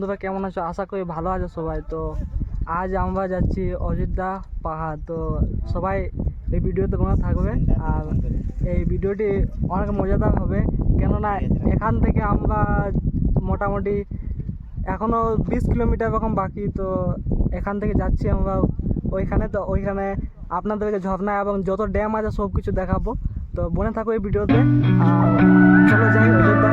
বন্ধুরা কেমন আছো? আশা করি ভালো আছো সবাই। তো আজ আমরা যাচ্ছি অযোধ্যা পাহাড়। তো সবাই এই ভিডিওতে কোনো থাকবে, আর এই ভিডিওটি অনেক মজাদার হবে, কেননা এখান থেকে আমরা মোটামুটি এখনও 20 কিলোমিটার এরকম বাকি। তো এখান থেকে যাচ্ছি আমরা ওইখানে। তো ওইখানে আপনাদেরকে ঝর্ণা এবং যত ড্যাম আছে সব কিছু দেখাবো। তো বনে থাকো এই ভিডিওতে, আর চলো যাই অযোধ্যা।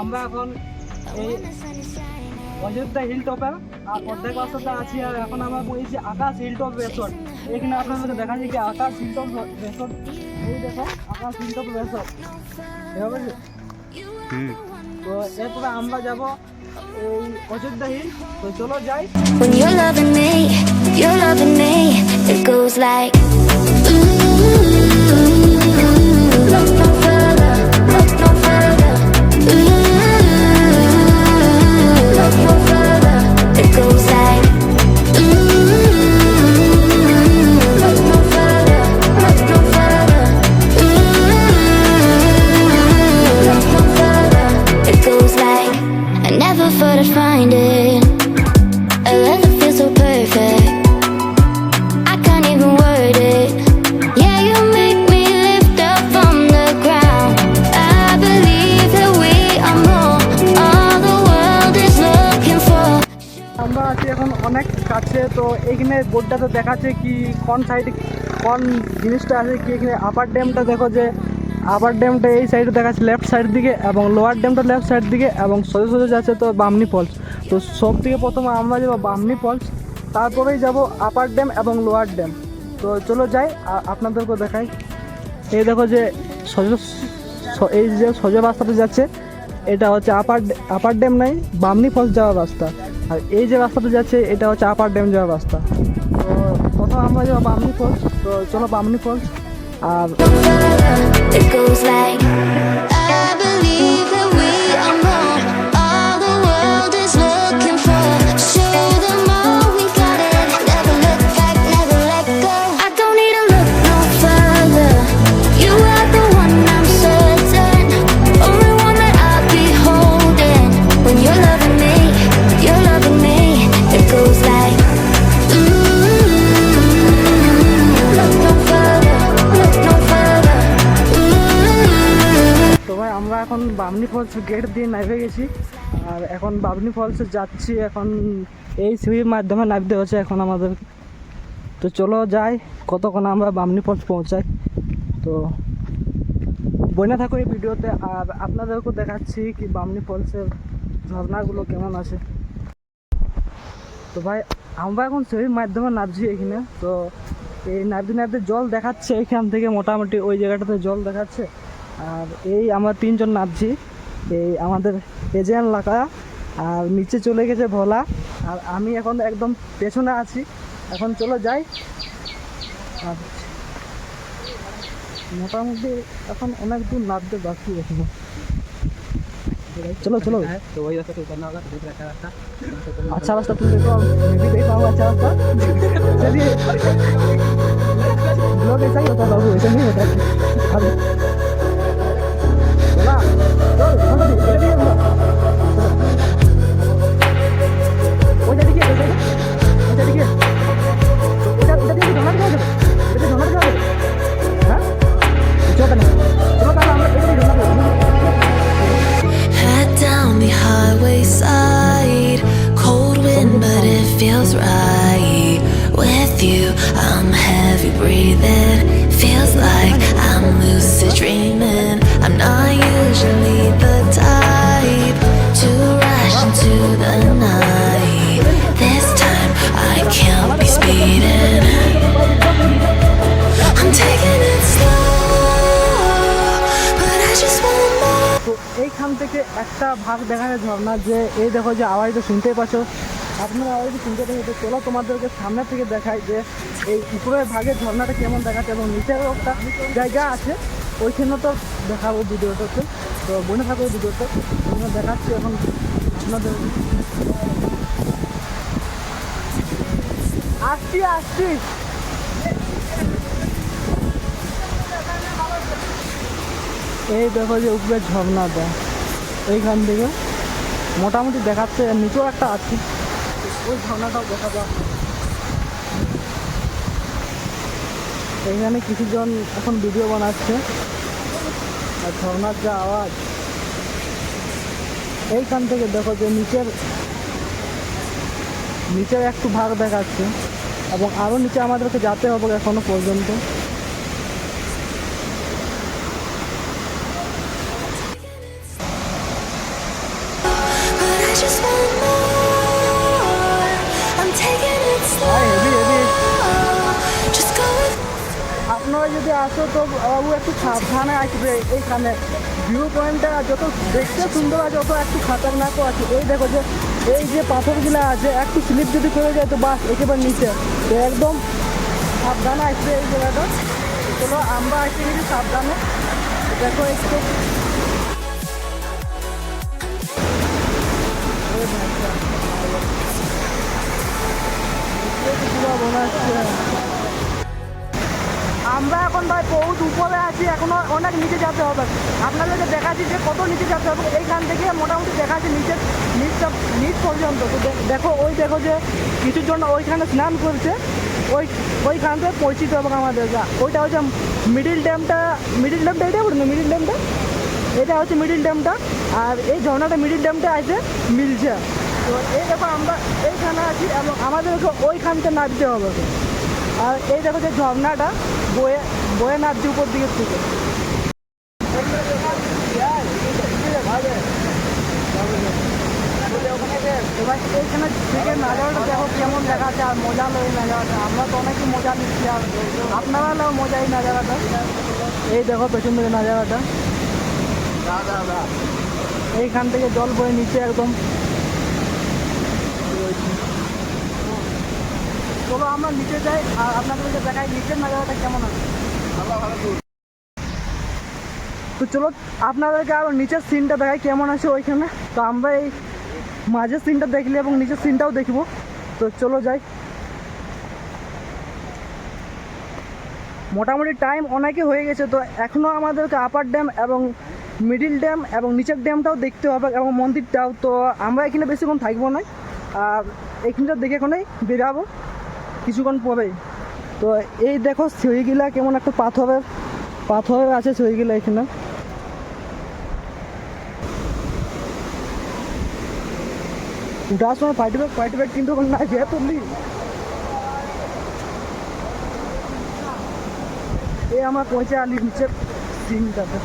আমরা এখন এই অযোধ্যা হিল টপের আর অর্ধেক রাস্তাতে আছি, আর এখন আমরা বলছি আকাশ হিল টপ রেসর্ট। এখানে আপনাদের দেখাচ্ছি কি আকাশ হিল টপ রেসর্ট। এই দেখো আকাশ হিল টপ রেসর্ট, এভাবে। তো এরপরে আমরা যাব এই অযোধ্যা হিল। তো চলো যাই। When you're loving me, it goes like look no further, look no further. Look no further, it goes like look no further, look no further. Look no further, it goes like I never thought I'd find it. A love that feels so perfect. I can't even word it. Yeah, you make me lift up from the ground. I believe that we are more. All the world is looking for. আমরা আছি এখন অনেক কাছে। তো এইখানে বোর্ডটাতে দেখাচ্ছে কি কোন সাইডে কোন জিনিসটা আছে কি। এখানে আপার ড্যামটা দেখো, যে আপার ড্যামটা এই সাইডে দেখাচ্ছে লেফট সাইড দিকে, এবং লোয়ার ড্যামটা লেফট সাইড দিকে, এবং সোজা সোজা যাচ্ছে তো বামনি ফলস। তো সব থেকে প্রথমে আমরা যাবো বামনি ফলস, তারপরেই যাব আপার ড্যাম এবং লোয়ার ড্যাম। তো চলো যাই, আপনাদেরকে দেখাই। এই দেখো যে এই যে সোজা রাস্তাতে যাচ্ছে, এটা হচ্ছে আপার ড্যাম নাই, বামনি ফলস যাওয়ার রাস্তা। আর এই যে রাস্তাতে যাচ্ছে এটা হচ্ছে আপার ড্যাম যাওয়ার রাস্তা। তো প্রথম আমরা যাবো বামনি ফলস। তো চলো বামনি ফলস। আর It goes like I believe that we are more. All the world is looking for. Show them all we got it. Never look back, never let go. I don't need to look no further. You are the one I'm certain. Only one that I'll be holding. When you're loving me, you're loving me. It goes like look no further, look no further. তো ভাই আমরা এখন Bamni false gate দিয়ে নামে গেছি, আর এখন বামনি ফলসে যাচ্ছি। এখন এই সিঁড়ির মাধ্যমে নামতে হচ্ছে এখন আমাদের। তো চলো যাই, কতক্ষণ আমরা বামনি ফলস পৌঁছাই। তো বনে থাকো এই ভিডিওতে, আর আপনাদেরকেও দেখাচ্ছি কি বামনি ফলসের ঝর্ণাগুলো কেমন আছে। তো ভাই আমরা এখন সিঁড়ির মাধ্যমে নামছি এখানে। তো এই নামতে নামতে জল দেখাচ্ছে এখান থেকে, মোটামুটি ওই জায়গাটাতে জল দেখাচ্ছে। আর এই আমরা 3 জন নামছি, এই আমাদের এজেন্ট লাকা, আর নিচে চলে গেছে ভোলা, আর আমি এখন একদম পেছনে আছি। এখন চলো যাই। আর মোটামুটি এখন অনেক দূর নামতে বাকি এখনো। চলো চলো। तो वही रास्ता से उतरना होगा, तो दूसरा रास्ता। अच्छा रास्ता तुम देखो, मैं भी देख पाऊंगा अच्छा रास्ता। चलिए, ब्लॉग ऐसा ही होता है बाबू, ऐसा नहीं होता है। अब चला, चल, जल्दी वो जा देखिए, वो जा देखिए, उधर धोना क्या है? इधर धोना क्या है? हाँ, चलो ना, चलो ना, हम इधर धोना है। Head down the highway side, cold wind but it feels right. With you, I'm heavy breathing. Feels like I'm lucid dreaming. I'm not usually the type to rush into the night. This time I can't be speeding. I'm taking it slow, but I just want more. তো এইখান থেকে একটা ভাগ দেখা যায় ঝর্ণা, যে এই দেখো যে আওয়াজটা শুনতেই পাচ্ছ, আপনারা আওয়াজটা শুনতে পাচ্ছ। তো চলো তোমাদেরকে সামনে থেকে দেখাই যে এই উপরের ভাগের ঝর্ণাটা কেমন দেখাচ্ছে, এবং নিচেরও একটা জায়গা আছে ওইখানে তো দেখাবো ভিডিওটাতে, তো মনে থাকবে ভিডিওটা ওখানে দেখাচ্ছি এখন আপনাদের। আসছি আসছি। এই দেখো যে উপরে ঝর্ণাটা এইখান থেকে মোটামুটি দেখাচ্ছে, নিচেও একটা আছে, ওই ঝর্ণাটাও দেখাবো। এইখানে কিছুজন এখন ভিডিও বানাচ্ছে, আর ঝর্ণার যা আওয়াজ এইখান থেকে দেখো যে নিচের একটু ভাগ দেখাচ্ছে, এবং আরও নিচে আমাদেরকে যেতে হবে এখনো পর্যন্ত। But I just want more. I'm taking it slow. Heavy heavy. Just go with আপনারা যদি আসো তো বাবু একটু সাবধানে আসবে, এইখানে ভিউ পয়েন্টটা যত দেখতে সুন্দর আছে তত একটু খাতারনাকও আছে। এই দেখো যে এই যে পাথরগুলো আছে, একটু স্লিপ যদি করে যায় তো বাস একেবারে নিচে, তো একদম সাবধানে আসবে এই জায়গাটা। চলো আমরা আসতে গেছি সাবধানে, দেখো একটু মনে হচ্ছে আমরা এখন ভাই বহুত উপরে আছি, এখনো অনেক নিচে যেতে হবে। আপনাদেরকে দেখাচ্ছি যে কত নিচে যেতে হবে, এইখান থেকে মোটামুটি দেখাচ্ছি নিচ পর্যন্ত। তো দেখো ওই দেখো যে কিছু জন ওইখানে স্নান করছে, ওইখান থেকে পৌঁছিতে হবে আমাদের। ওইটা হচ্ছে মিডিল ড্যামটা এটাই বলুন, এটা হচ্ছে মিডিল ড্যামটা, আর এই ঝর্ণাটা মিডিল ড্যামটা আছে মিলছে। তো এই দেখো আমরা এইখানে আছি এবং আমাদেরকে ওইখানটা নামতে হবে। আর এই দেখো যে ঝর্ণাটা বয়ে নামছে উপর দিকের থেকে। এবার এইখানে থেকে নাজারাটা দেখো কেমন দেখাচ্ছে, আর মজা লাগে নাজারাটা। আমরা তো অনেকই মজা নিচ্ছি, আর আপনারাও মজা এই নাজারাটা। এই দেখো পেছন থেকে নাজারাটা, এইখান থেকে জল বয়ে নিচে একদম। চলো আমরা নিচে যাই আর আপনাদেরকে দেখাই নিচের নাজারাটা কেমন আছে। তো চলো আপনাদেরকে আরও নিচের সিনটা দেখাই কেমন আছে ওইখানে। তো আমরা এই মাঝের সিনটা দেখলি এবং নিচের সিনটাও দেখবো, তো চলো যাই। মোটামুটি টাইম অনেকই হয়ে গেছে, তো এখনও আমাদেরকে আপার ড্যাম এবং মিডিল ড্যাম এবং নিচের ড্যামটাও দেখতে হবে এবং মন্দিরটাও। তো আমরা এখানে বেশিক্ষণ থাকবো না, আর এইখানটা দেখে এখানেই বেরাবো কিছুক্ষণ পরেই। তো এই দেখো সিঁড়িগুলা কেমন একটা পাথরের আছে সিঁড়িগুলা এখানে। উঠার সময় ফাইট ব্যাগ কিন্তু না যে তুললি এই আমার পৌঁছে আলি নিচের সিনটাতে।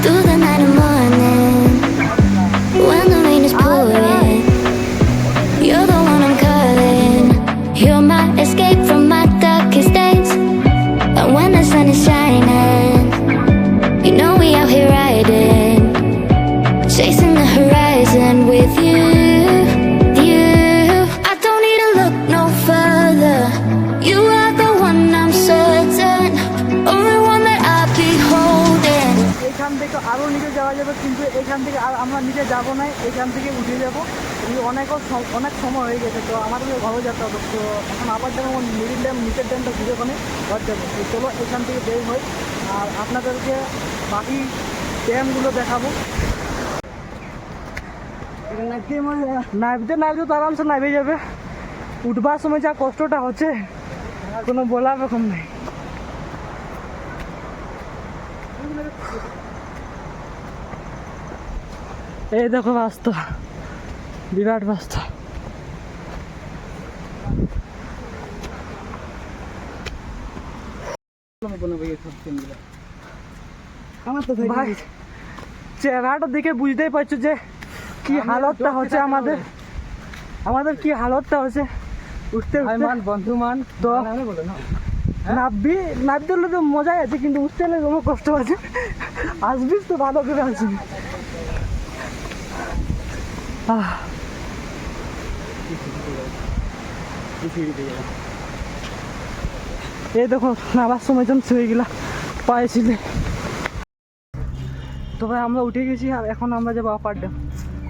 through the night and morning when the rain is pouring. You're the one I'm calling. You're my escape from my darkest days. And when the sun is shining, you know we out here riding, chasing the horizon with you. I don't need to look no further. You are the one I'm certain, only one that I'll be holding. এইখান থেকে আরও নিচে যাওয়া যাবে, কিন্তু এইখান থেকে আর আমরা নিচে যাবো না, এইখান থেকে উঠে যাবো। অনেক সময় হয়ে গেছে, তো আমাদের ঘরে যেতে হবে। তো এখন আবার ড্যাম মিডিল ড্যাম নিচের ড্যামটা ঘুরে ওখানে ঘর যাবো। তো চলো এখান থেকে বের হই আর আপনাদেরকে বাকি ড্যামগুলো দেখাবো। নামতে তো আরামসে নামে যাবে, উঠবার সময় যা কষ্টটা হচ্ছে কোনো বলার রকম নেই। এই দেখো রাস্তা, বিরাট রাস্তা। ভাই চেহারাটা দেখে বুঝতেই পারছো যে কি হালতটা হচ্ছে আমাদের কি হালতটা হচ্ছে উঠতে উঠতে। বন্ধু মান তো নাববি নাবতে হলে তো মজাই আছে, কিন্তু উঠতে হলে তোমার কষ্ট আছে। আসবিস তো ভালো করে আসবি। এই দেখো নামার সময় যখন শুয়ে গেলা পায়েছিলে। তো ভাই আমরা উঠে গেছি, আর এখন আমরা যাবো আপার ড্যাম।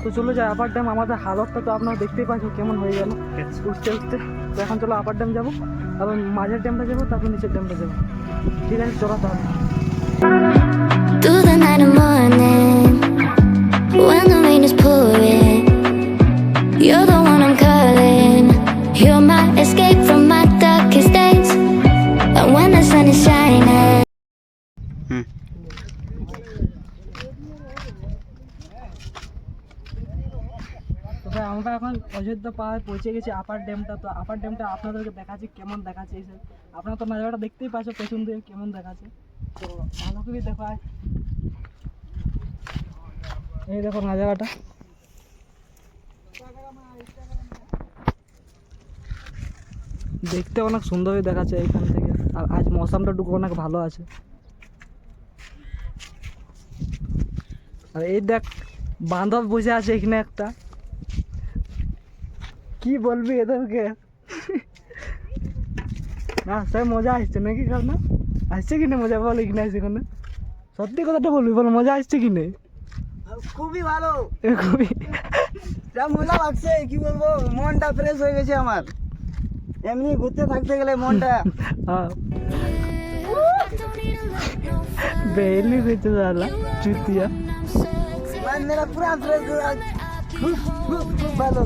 তো চলো যাই আপার ড্যাম। আমাদের হালতটা তো আপনারা দেখতেই পাচ্ছেন কেমন হয়ে গেল উঠতে উঠতে। তো এখন চলো আপার ড্যাম যাবো, তারপর মাঝের ড্যামটা যাবো, তারপর নিচের ড্যামটা যাবো। ঠিক আছে চলো তাহলে। Through the night and morning, when the rain is pouring, you're the one I'm calling. You're my escape from my darkest days. And when the sun is shining, তো ভাই আমরা এখন অযোধ্যা পাহাড় পৌঁছে গেছি আপার ড্যামটা। তো আপার ড্যামটা আপনাদেরকে দেখাচ্ছি কেমন দেখাচ্ছে এসে। আপনারা তো নাজারাটা দেখতেই পাচ্ছ পেছন দিয়ে কেমন দেখাচ্ছে। তো ভালো করে দেখো, এই দেখো নাজারাটা। দেখতে অনেক সুন্দরই দেখাচ্ছে এইখান থেকে। আর আজ মৌসুমটা টুকু অনেক ভালো আছে। আর এই দেখ বান্ধব বসে আছে এখানে একটা, কি বলবি এদেরকে। না স্যার মজা আসছে নাকি? কার না আসছে কিনে মজা বল এখানে আসছে এখানে। সত্যি কথাটা বলবি, বল মজা আসছে কিনে? খুবই ভালো, খুবই যা মজা লাগছে কি বলবো, মনটা ফ্রেশ হয়ে গেছে আমার। এমনি ঘুরতে থাকতে গেলে মনটা বেলি হয়েছে দাদা চুতিয়া। मन मेरा पूरा फ्रेश हो गया। खूब खूब खूब ভালো।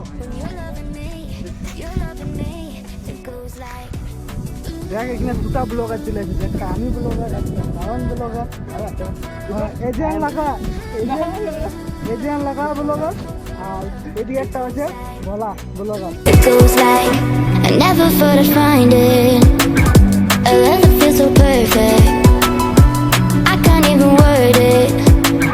you're loving me. It goes like দেখ এখানে দুটা ব্লগার চলে এসেছে, একটা আমি ব্লগার, একটা রাবণ ব্লগার, এজিয়ান লাগা এজিয়ান লাগা ব্লগার, আর এদিকে একটা আছে ভোলা blogger. it goes like I never thought I'd find it. A love that feels so perfect. I can't even word it.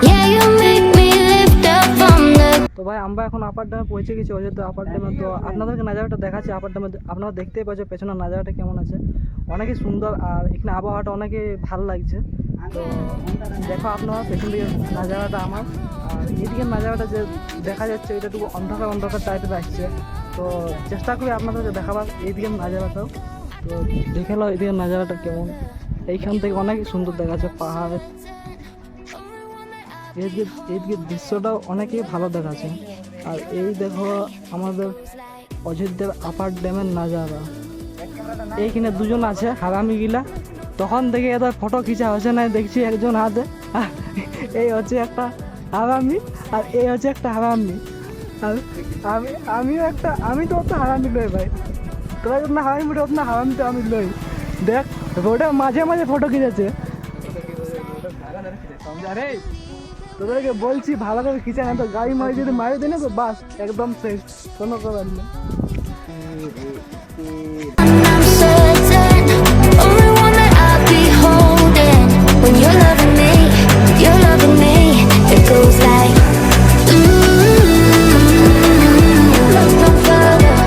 Yeah, you make me lift up from the. তো ভাই আমরা এখন আপার ড্যামে পৌঁছে গেছি, অযোধ্যা আপার ড্যামে। তো আপনাদেরকে নাজারাটা দেখাচ্ছি আপার ড্যামে। আপনারা দেখতেই পাচ্ছেন পেছনের নাজারাটা কেমন আছে, অনেকই সুন্দর। আর এখানে আবহাওয়াটা অনেকই ভালো লাগছে। তো দেখো আপনারা পেছন দিকে নাজারাটা আমার, আর এদিকে নাজারাটা যে দেখা যাচ্ছে এটা একটু অন্ধকার অন্ধকার টাইপের আসছে। তো চেষ্টা করি আপনাদেরকে দেখাবার এইদিকে নাজারাটাও। তো দেখে নাও এদিকে নাজারাটা কেমন। এইখান থেকে অনেক সুন্দর দেখা যাচ্ছে পাহাড়। এইদিকে দৃশ্যটাও অনেকই ভালো দেখাচ্ছে। আর এই দেখো আমাদের অযোধ্যার আপার ড্যামের নাজারা। এইখানে দুজন আছে হারামি গিলা, তখন থেকে এদের ফটো খিচা হচ্ছে না, দেখছি একজন হাতে। এই হচ্ছে একটা হারামি, আর এই হচ্ছে একটা হারামি। আর আমি তো অত হারামি লই ভাই, তোরা যত না হারামি অত না হারামি তো আমি লই। দেখ রোডের মাঝে মাঝে ফটো খিচেছে। তোদেরকে বলছি ভালো করে খিচা, না তো গাড়ি মারি যদি মারি দেয় না তো বাস একদম শেষ, কোনো করার নেই। I'm certain, only one that I'll be holding. When you're loving me, you're loving me. It goes like look no further.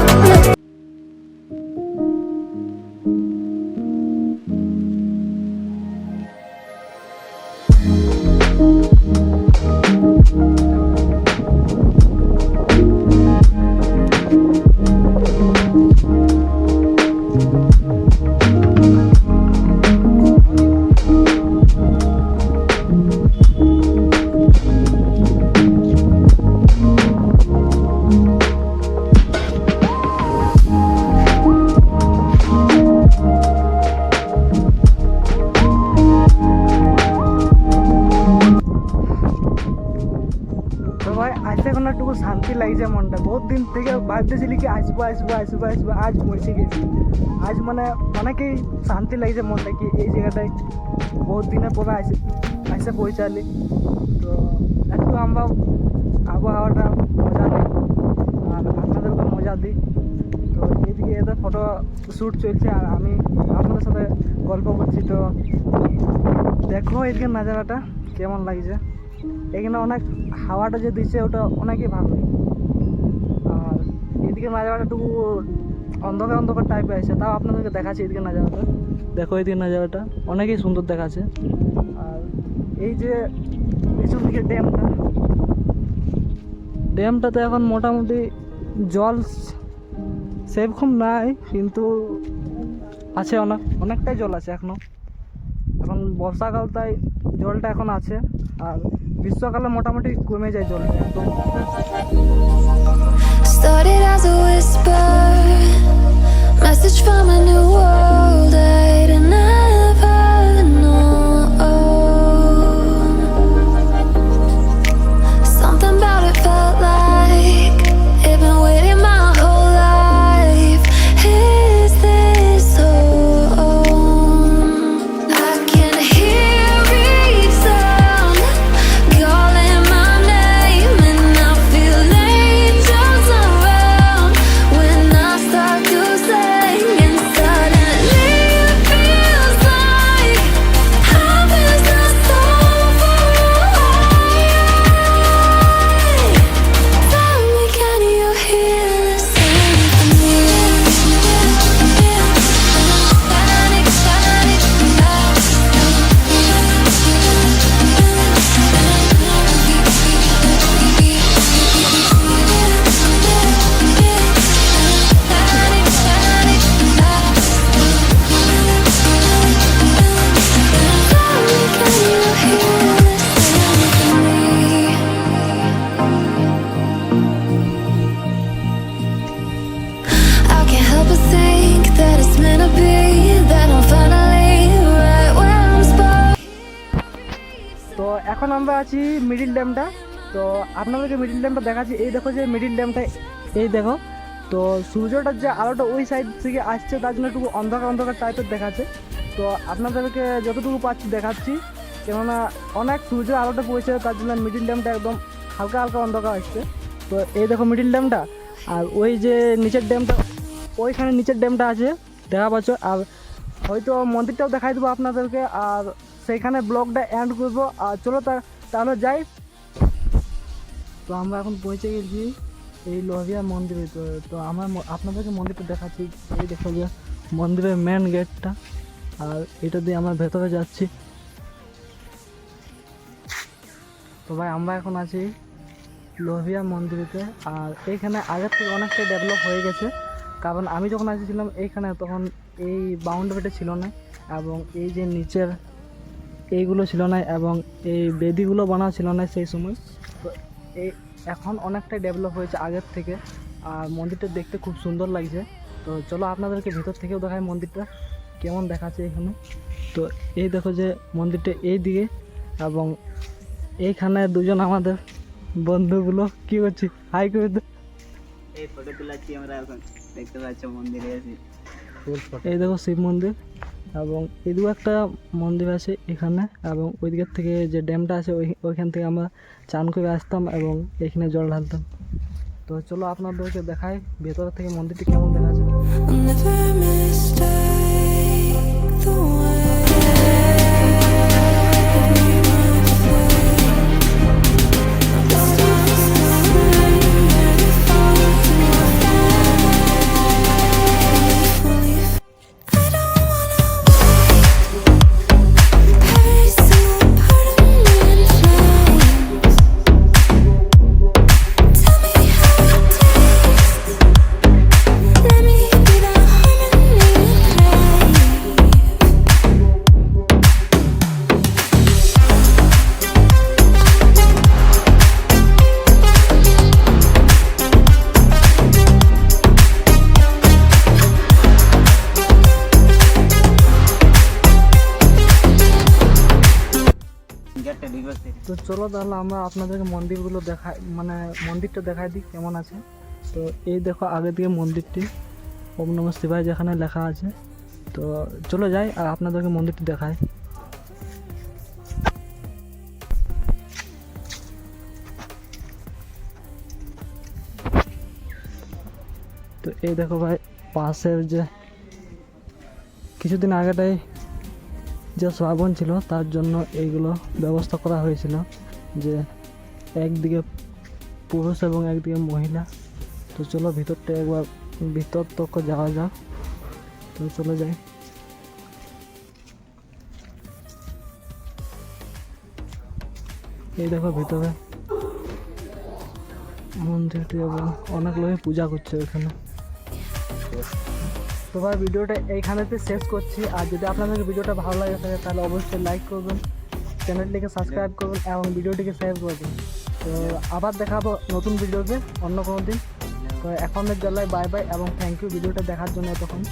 তো ভাই আজকে এখন একটু শান্তি লাগছে মনটা। বহুত দিন থেকে ভাবতেছিলি কি আসবো আসবো আসবো আসবো, আজ পৌঁছে গেছি। আজ মানে অনেকেই শান্তি লাগছে মনটা, কি এই জায়গাটায় বহুত দিনের পরে আসে পৌঁছালি। তো একটু আমরা আবহাওয়াটা মজা নিই আর আপনাদেরকে মজা দিই। তো এদিকে এদের ফটো শ্যুট চলছে আর আমি আপনাদের সাথে গল্প করছি। তো দেখো এদিকে নাজারাটা কেমন লাগছে। এখানে অনেক হাওয়াটা যে দিচ্ছে ওটা অনেকই ভালো। আর এদিকে নাজারাটা একটু অন্ধকার অন্ধকার টাইপের আছে, তাও আপনাদেরকে দেখাচ্ছি এদিকে নাজারাটা। দেখো এদিকে নাজারাটা অনেকই সুন্দর দেখাচ্ছে। আর এই যে পেছন দিকে ড্যামটাতে এখন মোটামুটি জল সেরকম নাই, কিন্তু আছে অনেকটাই জল আছে এখনো। এখন বর্ষাকাল তাই জলটা এখন আছে, আর গ্রীষ্মকালে মোটামুটি কমে যায় জলটা একদম। Started as a whisper, message from a new world I'd never known. Something about it felt like it'd been waiting my whole life. Is this home? I can hear each sound calling my name, and I feel angels around when I start to sing. And suddenly it feels like heaven is so far away. Tell me, can you hear the symphony? I can't help but think that it's meant to be, that I'm finally right where I'm supposed. তো এখন আমরা আছি middle ড্যামটা। তো আপনাদেরকে middle ড্যামটা দেখাচ্ছি। এই দেখো যে মিডিল ড্যামটা, এই দেখো। তো সূর্যটার যে আলোটা ওই সাইড থেকে আসছে, তার জন্য একটু অন্ধকার অন্ধকার টাইপের দেখাচ্ছে। তো আপনাদেরকে যতটুকু পাচ্ছি দেখাচ্ছি, কেননা অনেক সূর্যের আলোটা পড়ছে, তার জন্য মিডিল ড্যামটা একদম হালকা হালকা অন্ধকার আসছে। তো এই দেখো মিডিল ড্যামটা, আর ওই যে নিচের ড্যামটা, ওইখানে নিচের ড্যামটা আছে দেখা পাচ্ছ। আর হয়তো মন্দিরটাও দেখাই দেবো আপনাদেরকে, আর সেইখানে ব্লগটা এন্ড করবো। আর চলো তাহলে যাই। তো আমরা এখন পৌঁছে গেছি এই লোহিয়া মন্দিরে। তো আমরা আপনাদেরকে মন্দিরটা দেখাচ্ছি। এই দেখো যে মন্দিরের মেন গেটটা, আর এটা দিয়ে আমরা ভেতরে যাচ্ছি। তো ভাই আমরা এখন আছি লোহিয়া মন্দিরেতে, আর এইখানে আগের থেকে অনেকটা ডেভেলপ হয়ে গেছে। কারণ আমি যখন আসছিলাম এইখানে, তখন এই বাউন্ডারিটা ছিল না, এবং এই যে নিচের এইগুলো ছিল না, এবং এই বেদিগুলো বানা ছিল না সেই সময়। তো এই এখন অনেকটাই ডেভেলপ হয়েছে আগের থেকে, আর মন্দিরটা দেখতে খুব সুন্দর লাগছে। তো চলো আপনাদেরকে ভেতর থেকেও দেখাই মন্দিরটা কেমন দেখাচ্ছে এখানে। তো এই দেখো যে মন্দিরটা এই দিকে, এবং এইখানে দুজন আমাদের বন্ধুগুলো কি করছি, হাই করে দে। এই ফটো তুলাচ্ছি আমরা এখন, দেখতে পাচ্ছ মন্দিরে আছি। এই দেখো শিব মন্দির, এবং এদিকেও একটা মন্দির আছে এখানে, এবং ওই দিকের থেকে যে ড্যামটা আছে ওইখান থেকে আমরা চান করে আসতাম এবং এখানে জল ঢালতাম। তো চলো আপনাদেরকে দেখাই ভেতর থেকে মন্দিরটি কেমন দেখাচ্ছে। I'll never mistake the way the stars align and you fall to my face. I don't wanna wait. Every single part of me in flames. Tell me how it tastes. Let me be the harmony you গেটটা ঢুকবে। তো চলো তাহলে আমরা আপনাদেরকে মন্দিরগুলো দেখাই, মানে মন্দিরটা দেখাই দিই কেমন আছে। তো এই দেখো আগে দিকে মন্দিরটি ওম নমঃ শিবায় যেখানে লেখা আছে। তো চলো যাই আর আপনাদেরকে মন্দিরটি দেখাই। তো এই দেখো ভাই পাশের যে কিছুদিন আগেটাই যে শ্রাবণ ছিল, তার জন্য এইগুলো ব্যবস্থা করা হয়েছিল, যে একদিকে পুরুষ এবং একদিকে মহিলা। তো চলো ভিতরটা একবার ভিতর তক যাওয়া যাক, তো চলে যাই। এই দেখো ভিতরে মন্দিরটি এবং অনেক লোকে পূজা করছে এখানে। তো ভাই ভিডিওটা এইখানেতে শেষ করছি। আর যদি আপনাদের ভিডিওটা ভালো লাগে থাকে তাহলে অবশ্যই লাইক করবেন, চ্যানেলটিকে সাবস্ক্রাইব করবেন এবং ভিডিওটিকে শেয়ার করবেন। তো আবার দেখাবো নতুন ভিডিওতে অন্য কোনো দিন। তো এখনের জেলায় বাই বাই এবং থ্যাংক ইউ ভিডিওটা দেখার জন্য এতক্ষণ।